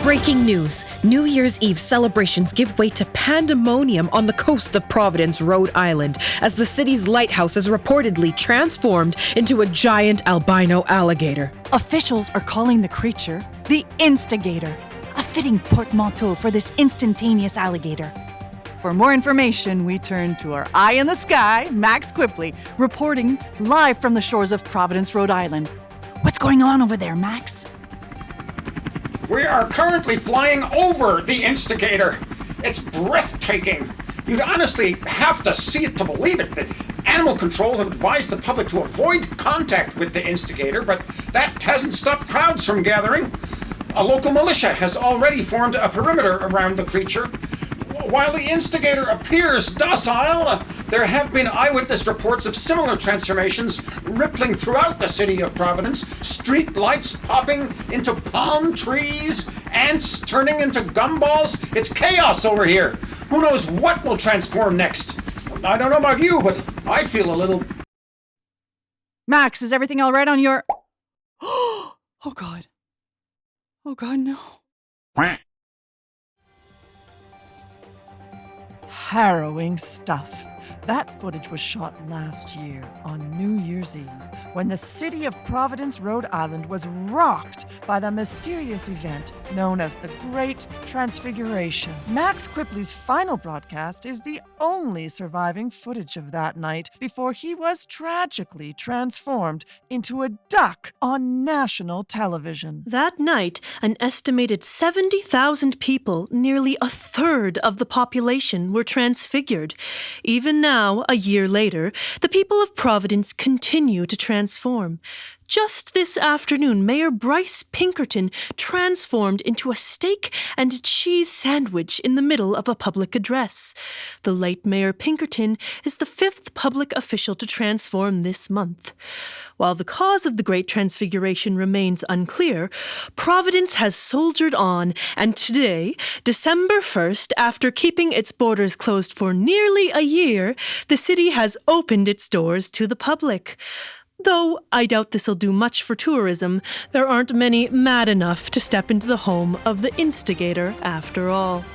Breaking news. New Year's Eve celebrations give way to pandemonium on the coast of Providence, Rhode Island, as the city's lighthouse is reportedly transformed into a giant albino alligator. Officials are calling the creature the Instigator, a fitting portmanteau for this instantaneous alligator. For more information, we turn to our eye in the sky, Max Quipley, reporting live from the shores of Providence, Rhode Island. What's going on over there, Max? We are currently flying over the Instigator. It's breathtaking. You'd honestly have to see it to believe it. Animal Control have advised the public to avoid contact with the Instigator, but that hasn't stopped crowds from gathering. A local militia has already formed a perimeter around the creature. While the Instigator appears docile, there have been eyewitness reports of similar transformations rippling throughout the city of Providence. Street lights popping into palm trees, ants turning into gumballs. It's chaos over here. Who knows what will transform next? I don't know about you, but I feel a little... Max, is everything all right on your... Oh, God. Oh, God, no. Harrowing stuff. That footage was shot last year on New Year's Eve, when the city of Providence, Rhode Island was rocked by the mysterious event known as the Great Transfiguration. Max Quipley's final broadcast is the only surviving footage of that night before he was tragically transformed into a duck on national television. That night, an estimated 70,000 people, nearly a third of the population, were transfigured. Even now, a year later, the people of Providence continue to transform. Just this afternoon, Mayor Bryce Pinkerton transformed into a steak and cheese sandwich in the middle of a public address. The late Mayor Pinkerton is the 5th public official to transform this month. While the cause of the Great Transfiguration remains unclear, Providence has soldiered on, and today, December 1st, after keeping its borders closed for nearly a year, the city has opened its doors to the public. Though I doubt this'll do much for tourism, there aren't many mad enough to step into the home of the Instigator after all.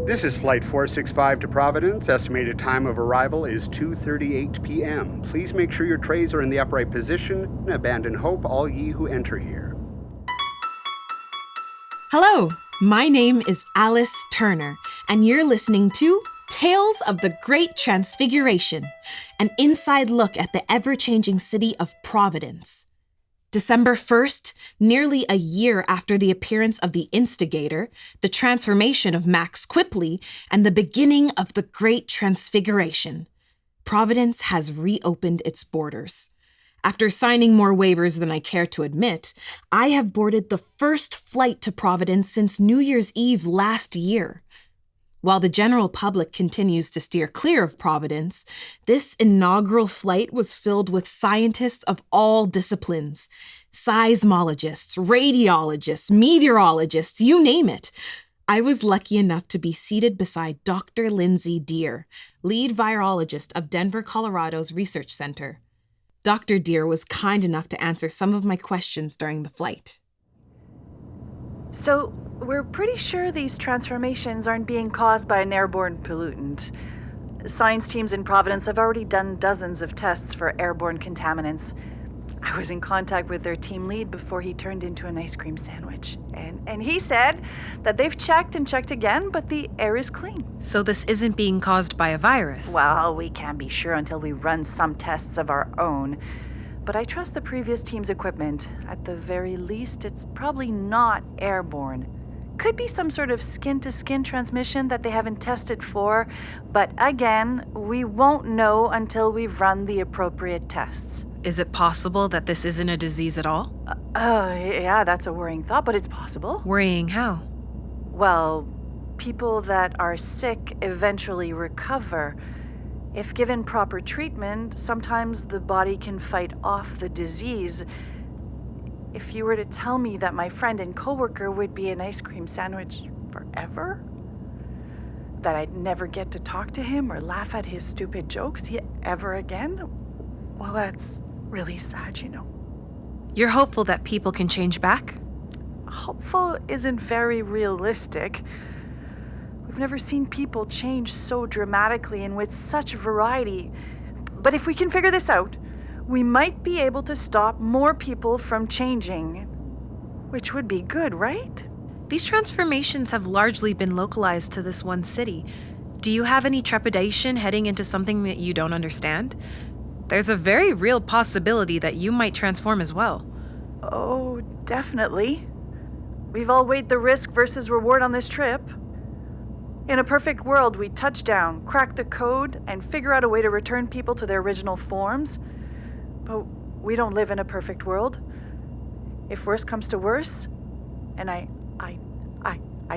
This is Flight 465 to Providence. Estimated time of arrival is 2:38 p.m. Please make sure your trays are in the upright position and abandon hope, all ye who enter here. Hello, my name is Alice Turner, and you're listening to Tales of the Great Transfiguration, an inside look at the ever-changing city of Providence. December 1st, nearly a year after the appearance of the Instigator, the transformation of Max Quipley, and the beginning of the Great Transfiguration, Providence has reopened its borders. After signing more waivers than I care to admit, I have boarded the first flight to Providence since New Year's Eve last year. While the general public continues to steer clear of Providence, this inaugural flight was filled with scientists of all disciplines. Seismologists, radiologists, meteorologists, you name it. I was lucky enough to be seated beside Dr. Lindsay Deer, lead virologist of Denver, Colorado's Research Center. Dr. Deer was kind enough to answer some of my questions during the flight. So, we're pretty sure these transformations aren't being caused by an airborne pollutant. Science teams in Providence have already done dozens of tests for airborne contaminants. I was in contact with their team lead before he turned into an ice cream sandwich. And he said that they've checked and checked again, but the air is clean. So this isn't being caused by a virus? Well, we can't be sure until we run some tests of our own. But I trust the previous team's equipment. At the very least, it's probably not airborne. Could be some sort of skin-to-skin transmission that they haven't tested for, but again, we won't know until we've run the appropriate tests. Is it possible that this isn't a disease at all? Yeah, that's a worrying thought, but it's possible. Worrying how? Well, people that are sick eventually recover. If given proper treatment, sometimes the body can fight off the disease. If you were to tell me that my friend and coworker would be an ice cream sandwich forever, that I'd never get to talk to him or laugh at his stupid jokes ever again, well, that's really sad, you know. You're hopeful that people can change back? Hopeful isn't very realistic. We've never seen people change so dramatically and with such variety. But if we can figure this out, we might be able to stop more people from changing. Which would be good, right? These transformations have largely been localized to this one city. Do you have any trepidation heading into something that you don't understand? There's a very real possibility that you might transform as well. Oh, definitely. We've all weighed the risk versus reward on this trip. In a perfect world, we touch down, crack the code, and figure out a way to return people to their original forms. But we don't live in a perfect world. If worse comes to worse, and I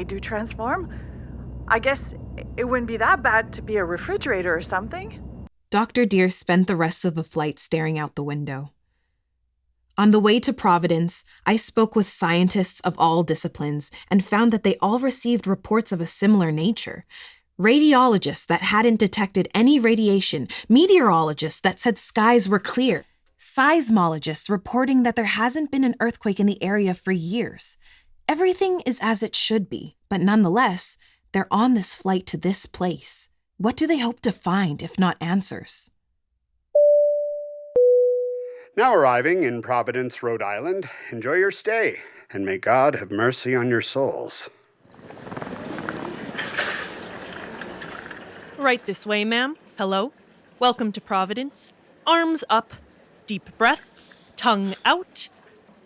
do transform, I guess it wouldn't be that bad to be a refrigerator or something. Dr. Deer spent the rest of the flight staring out the window. On the way to Providence, I spoke with scientists of all disciplines and found that they all received reports of a similar nature. Radiologists that hadn't detected any radiation, meteorologists that said skies were clear, seismologists reporting that there hasn't been an earthquake in the area for years. Everything is as it should be, but nonetheless, they're on this flight to this place. What do they hope to find, if not answers? Now arriving in Providence, Rhode Island, enjoy your stay, and may God have mercy on your souls. Right this way, ma'am. Hello. Welcome to Providence. Arms up. Deep breath. Tongue out.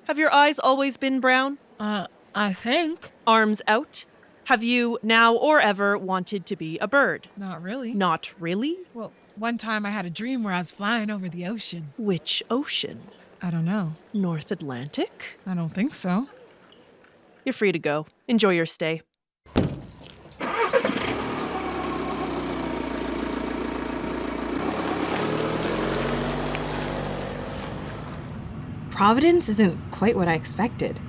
Have your eyes always been brown? I think. Arms out. Have you now or ever wanted to be a bird? Not really. Not really? Well, one time I had a dream where I was flying over the ocean. Which ocean? I don't know. North Atlantic? I don't think so. You're free to go. Enjoy your stay. Providence isn't quite what I expected.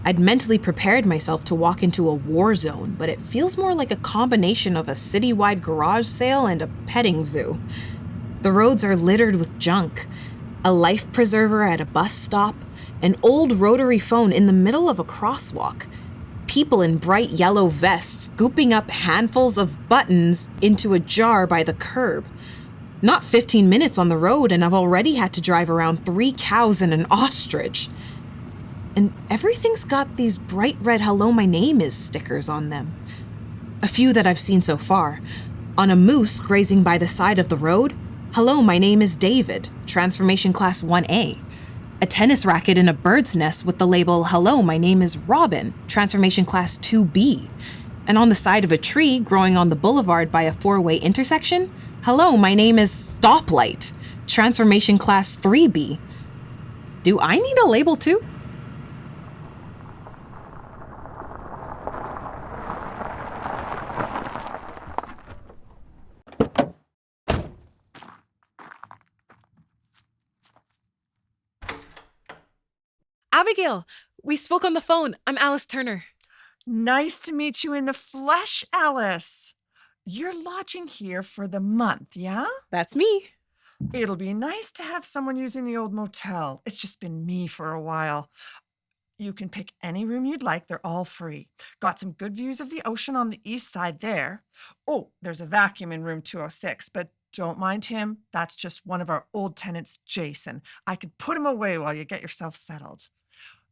I'd mentally prepared myself to walk into a war zone, but it feels more like a combination of a citywide garage sale and a petting zoo. The roads are littered with junk, a life preserver at a bus stop, an old rotary phone in the middle of a crosswalk, people in bright yellow vests scooping up handfuls of buttons into a jar by the curb. Not 15 minutes on the road, and I've already had to drive around 3 cows and an ostrich. And everything's got these bright red "Hello, my name is" stickers on them. A few that I've seen so far. On a moose grazing by the side of the road, "Hello, my name is David, Transformation Class 1A." A tennis racket in a bird's nest with the label "Hello, my name is Robin, Transformation Class 2B." And on the side of a tree growing on the boulevard by a 4-way intersection, "Hello, my name is Stoplight, Transformation Class 3B." Do I need a label too? Abigail, we spoke on the phone. I'm Alice Turner. Nice to meet you in the flesh, Alice. You're lodging here for the month, yeah? That's me. It'll be nice to have someone using the old motel. It's just been me for a while. You can pick any room you'd like. They're all free. Got some good views of the ocean on the east side there. Oh, there's a vacuum in room 206, but don't mind him. That's just one of our old tenants, Jason. I could put him away while you get yourself settled.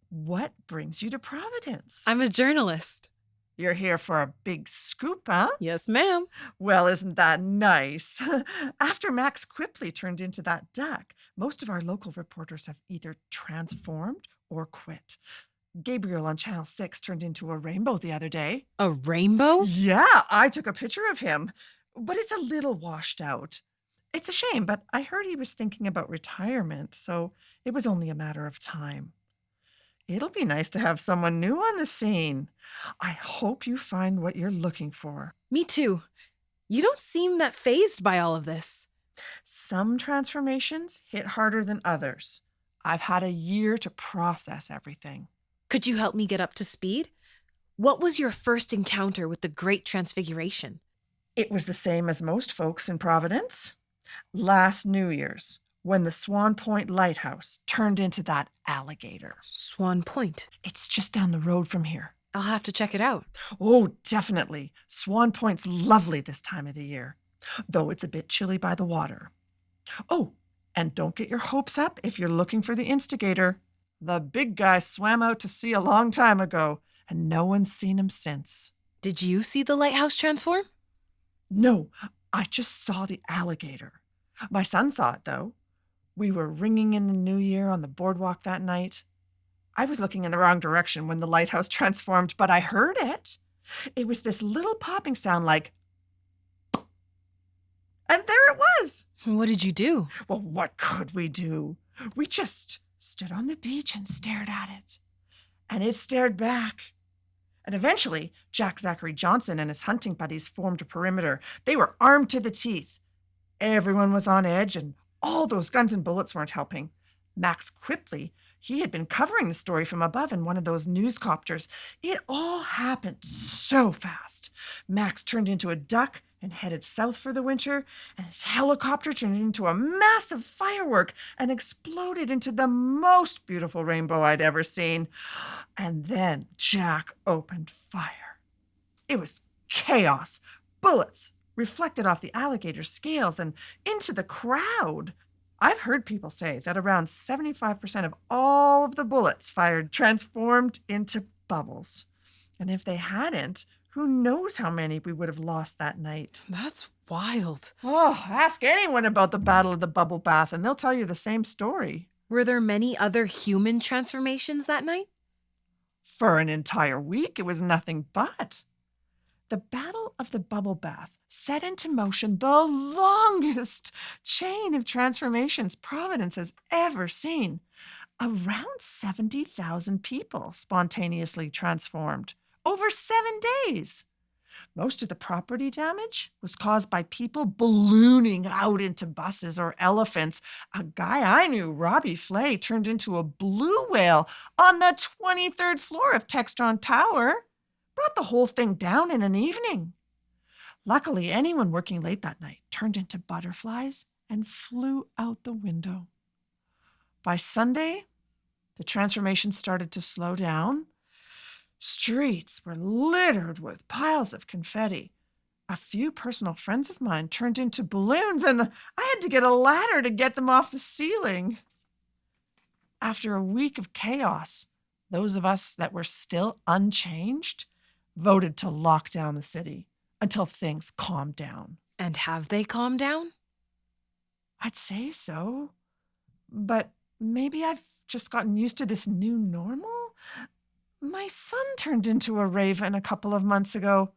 What brings you to Providence? I'm a journalist. You're here for a big scoop, huh? Yes, ma'am. Well, isn't that nice? After Max Quipley turned into that duck, most of our local reporters have either transformed or quit. Gabriel on Channel 6 turned into a rainbow the other day. A rainbow? Yeah, I took a picture of him, but it's a little washed out. It's a shame, but I heard he was thinking about retirement, so it was only a matter of time. It'll be nice to have someone new on the scene. I hope you find what you're looking for. Me too. You don't seem that fazed by all of this. Some transformations hit harder than others. I've had a year to process everything. Could you help me get up to speed? What was your first encounter with the Great Transfiguration? It was the same as most folks in Providence. Last New Year's, when the Swan Point lighthouse turned into that alligator. Swan Point. It's just down the road from here. I'll have to check it out. Oh, definitely. Swan Point's lovely this time of the year, though it's a bit chilly by the water. Oh, and don't get your hopes up if you're looking for the instigator. The big guy swam out to sea a long time ago, and no one's seen him since. Did you see the lighthouse transform? No, I just saw the alligator. My son saw it, though. We were ringing in the new year on the boardwalk that night. I was looking in the wrong direction when the lighthouse transformed, but I heard it. It was this little popping sound like... And there it was. What did you do? Well, what could we do? We just stood on the beach and stared at it. And it stared back. And eventually, Jack Zachary Johnson and his hunting buddies formed a perimeter. They were armed to the teeth. Everyone was on edge, and all those guns and bullets weren't helping. Max Quipley, he had been covering the story from above in one of those newscopters. It all happened so fast. Max turned into a duck and headed south for the winter, and his helicopter turned into a massive firework and exploded into the most beautiful rainbow I'd ever seen. And then Jack opened fire. It was chaos. Bullets reflected off the alligator's scales and into the crowd. I've heard people say that around 75% of all of the bullets fired transformed into bubbles. And if they hadn't, who knows how many we would have lost that night. That's wild. Oh, ask anyone about the Battle of the Bubble Bath and they'll tell you the same story. Were there many other human transformations that night? For an entire week, it was nothing but. The Battle of the Bubble Bath set into motion the longest chain of transformations Providence has ever seen. Around 70,000 people spontaneously transformed over 7 days. Most of the property damage was caused by people ballooning out into buses or elephants. A guy I knew, Robbie Flay, turned into a blue whale on the 23rd floor of Textron Tower. Brought the whole thing down in an evening. Luckily, anyone working late that night turned into butterflies and flew out the window. By Sunday, the transformation started to slow down. Streets were littered with piles of confetti. A few personal friends of mine turned into balloons, and I had to get a ladder to get them off the ceiling. After a week of chaos, those of us that were still unchanged voted to lock down the city until things calmed down. And have they calmed down? I'd say so. But maybe I've just gotten used to this new normal? My son turned into a raven a couple of months ago.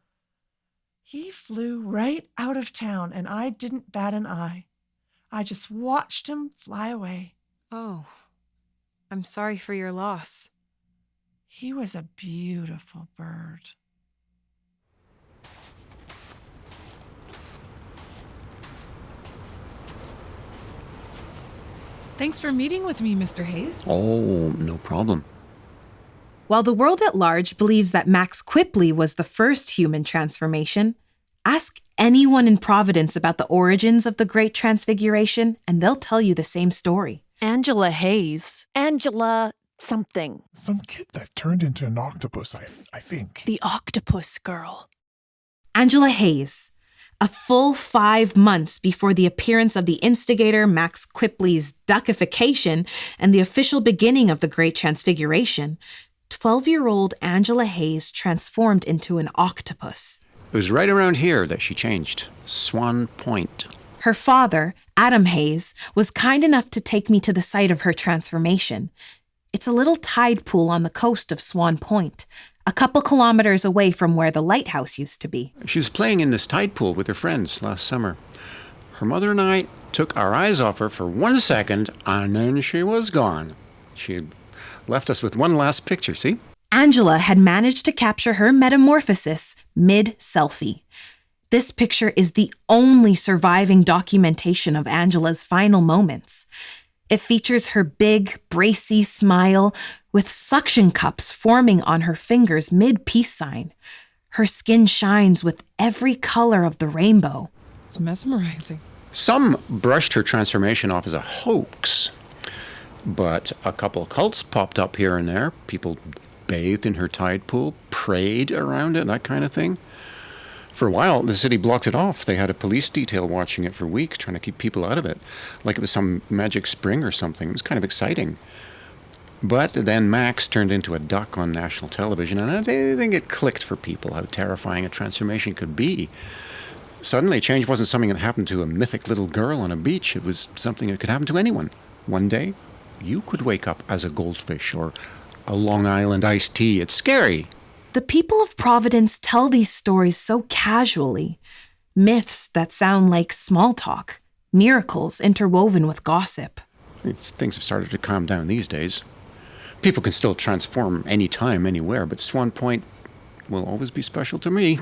He flew right out of town, and I didn't bat an eye. I just watched him fly away. Oh, I'm sorry for your loss. He was a beautiful bird. Thanks for meeting with me, Mr. Hayes. Oh, no problem. While the world at large believes that Max Quipley was the first human transformation, ask anyone in Providence about the origins of the Great Transfiguration, and they'll tell you the same story. Angela Hayes. Angela something. Some kid that turned into an octopus, I think. The Octopus Girl. Angela Hayes. A full 5 months before the appearance of the instigator Max Quipley's duckification and the official beginning of the Great Transfiguration, 12-year-old Angela Hayes transformed into an octopus. It was right around here that she changed. Swan Point. Her father, Adam Hayes, was kind enough to take me to the site of her transformation. It's a little tide pool on the coast of Swan Point, a couple kilometers away from where the lighthouse used to be. She was playing in this tide pool with her friends last summer. Her mother and I took our eyes off her for 1 second, and then she was gone. She had left us with one last picture, see? Angela had managed to capture her metamorphosis mid-selfie. This picture is the only surviving documentation of Angela's final moments. It features her big, bracy smile with suction cups forming on her fingers mid-peace sign. Her skin shines with every color of the rainbow. It's mesmerizing. Some brushed her transformation off as a hoax, but a couple of cults popped up here and there. People bathed in her tide pool, prayed around it, that kind of thing. For a while, the city blocked it off. They had a police detail watching it for weeks, trying to keep people out of it, like it was some magic spring or something. It was kind of exciting. But then Max turned into a duck on national television, and I think it clicked for people how terrifying a transformation could be. Suddenly, change wasn't something that happened to a mythic little girl on a beach. It was something that could happen to anyone. One day, you could wake up as a goldfish or a Long Island iced tea. It's scary. The people of Providence tell these stories so casually. Myths that sound like small talk. Miracles interwoven with gossip. Things have started to calm down these days. People can still transform anytime, anywhere, but Swan Point will always be special to me.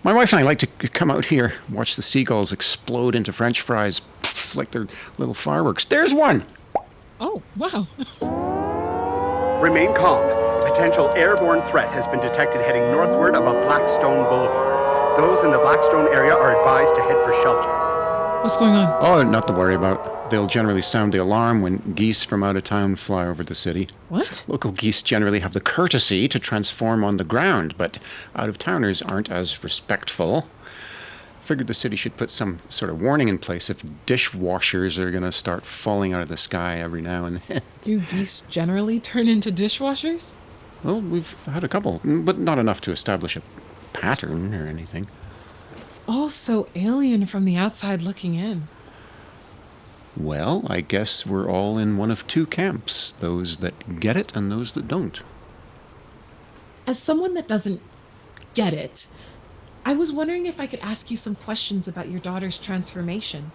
My wife and I like to come out here, watch the seagulls explode into French fries like they're little fireworks. There's one! Oh, wow. Remain calm. Potential airborne threat has been detected heading northward above Blackstone Boulevard. Those in the Blackstone area are advised to head for shelter. What's going on? Oh, nothing to worry about. They'll generally sound the alarm when geese from out of town fly over the city. What? Local geese generally have the courtesy to transform on the ground, but out-of-towners aren't as respectful. Figured the city should put some sort of warning in place if dishwashers are going to start falling out of the sky every now and then. Do geese generally turn into dishwashers? Well, we've had a couple, but not enough to establish a pattern or anything. It's all so alien from the outside looking in. Well, I guess we're all in one of two camps, those that get it and those that don't. As someone that doesn't get it, I was wondering if I could ask you some questions about your daughter's transformation.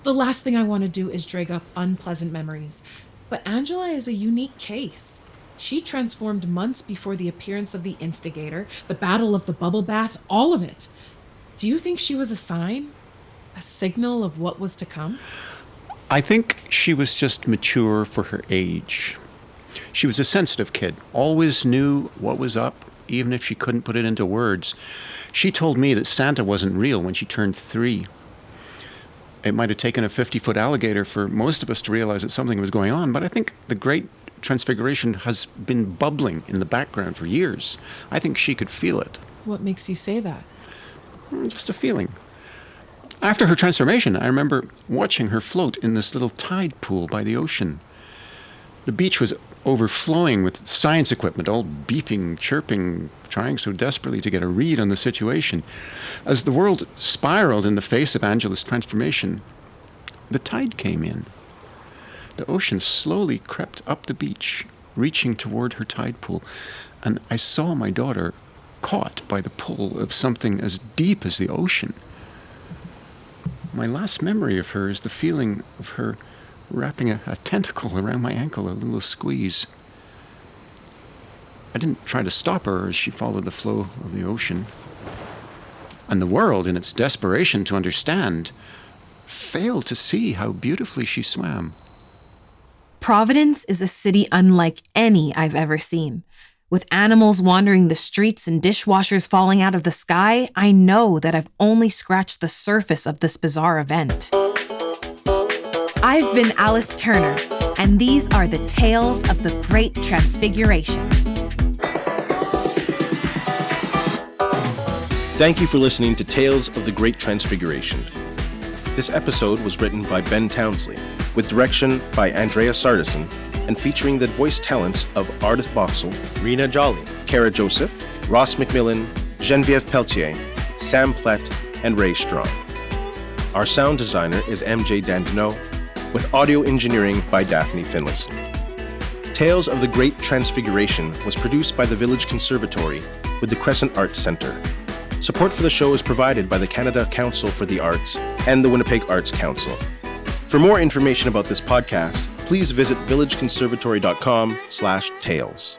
The last thing I want to do is drag up unpleasant memories, but Angela is a unique case. She transformed months before the appearance of the instigator, the battle of the bubble bath, all of it. Do you think she was a sign? A signal of what was to come? I think she was just mature for her age. She was a sensitive kid, always knew what was up, even if she couldn't put it into words. She told me that Santa wasn't real when she turned 3. It might have taken a 50-foot alligator for most of us to realize that something was going on, but I think the Great Transfiguration has been bubbling in the background for years. I think she could feel it. What makes you say that? Just a feeling. After her transformation, I remember watching her float in this little tide pool by the ocean. The beach was overflowing with science equipment, all beeping, chirping, trying so desperately to get a read on the situation. As the world spiraled in the face of Angela's transformation, the tide came in. The ocean slowly crept up the beach, reaching toward her tide pool, and I saw my daughter caught by the pull of something as deep as the ocean. My last memory of her is the feeling of her wrapping a tentacle around my ankle, a little squeeze. I didn't try to stop her as she followed the flow of the ocean. And the world, in its desperation to understand, failed to see how beautifully she swam. Providence is a city unlike any I've ever seen. With animals wandering the streets and dishwashers falling out of the sky, I know that I've only scratched the surface of this bizarre event. I've been Alice Turner, and these are the tales of the Great Transfiguration. Thank you for listening to Tales of the Great Transfiguration. This episode was written by Ben Townsley, with direction by Andraea Sartison, and featuring the voice talents of Ardith Boxall, Reena Jolly, Kara Joseph, Ross McMillan, Geneviève Pelletier, Sam Plett, and Ray Strachan. Our sound designer is MJ Dandeneau, with audio engineering by Daphne Finlayson. Tales of the Great Transfiguration was produced by the Village Conservatory with the Crescent Arts Centre. Support for the show is provided by the Canada Council for the Arts and the Winnipeg Arts Council. For more information about this podcast, please visit villageconservatory.com/tales.